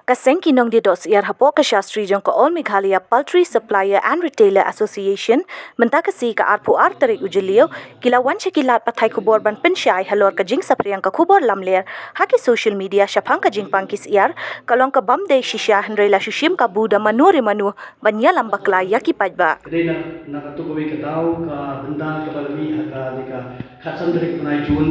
Kaseng kinong di dos iar hapo ka Shastri jong ko All Meghalaya Poultry Supplier and Retailer Association menta kasi ka arpu ar tarik ujilio kila wan kilat pathai kubor ban pensyai halor ka jing sapriang ka kubor lamler haki social media syapang ka jing pangkis iar kalong ka bamde shisha hendrela shushim ka buda manuri manu banya lambakla yaki pajba. Jadi nak tukowi ka daw ka benda ka balami haka nika khatsan dari kunai jun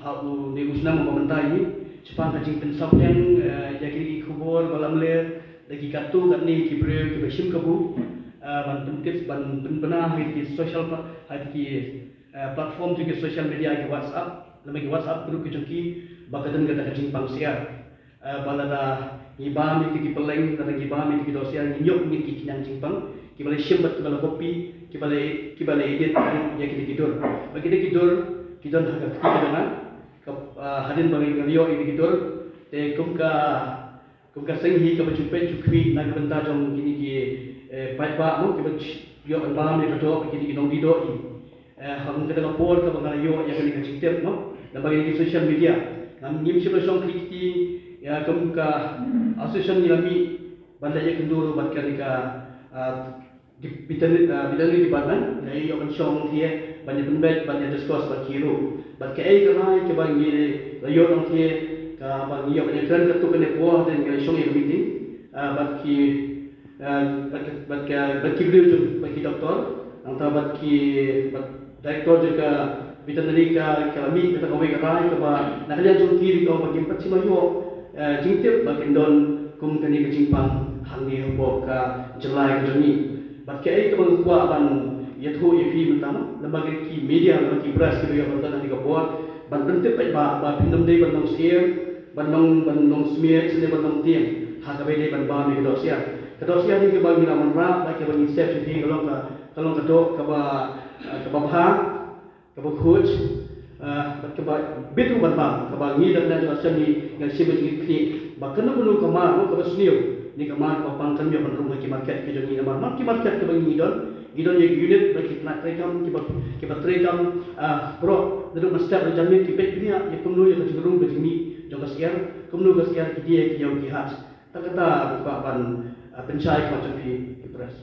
hau ni usna mo pamentai sepang kajing pensap yang yakini kubur balam ler lagi katu kat ni kibre ki bashim kabu ban pentip ban penbena ki social ki platform juga social media ki WhatsApp lemagi WhatsApp group ki jengki bakadan kata kajing pangsia balada ibam ki peleng kata ibam ki dosia nyok ni ki kinang jingpang ki balai shimbat ki balai kopi ki balai edit yakini kidur bagi dia kidur hak ki dana hadin bagi rio ini kidur te kumka senghi ka bacupe cukwi na benda jong kini ki paipa mo ki yo albam ni do kini ki nong dido i hang ka tengah por ka bangala yo ya kini ka ciktep no dan bagi di social media ngam ngim siapa song kliki ya kumka association ni lami banda ya kenduru batkan ka di bidang di badan ya yo kan song dia banyak pembet banyak discuss berkilo bat ke ai kanai ke bang ni rayo nang ke ka bang yo banyak kan tu kan po dan ke song yang meeting bat ki beliau tu bat ki doktor antara bat direktor juga veterinary ka kami kita kawai kanai ke ba nak dia jung kiri ko bagi pat sima yo jingtip bagi don kum kani ke jingpang hang ni ho ka jelai ke joni bat ke ai ke bang kuat ban yaitu EP mentama lembaga ki media lembaga ki press ki yang berada di kabuat ban bentuk ba pindam dei ban nong share ban nong smear sene ban nong tiang ha ka dei ban ba mi kedosia ni ke ba mi laman ra ba ke ban save fi kalong ka dok ka ba bha ka ba coach bat ka ba bitu ban ba ka ba ngi dan macam ni ngal sibe ki kli ba kena bulu ka ma ka ba sniu ni ka ma pa pangkan mi ban rumah ki market ki joni ma ki market ka ba ngi don gidon ye unit bagi nak terekam kita terekam bro dulu mesti jamin tipek dunia ye kumnu ye kecurung ke sini jong kasiar kumnu kasiar ki dia ki yau ki hat tak kata buka ban pencai macam di press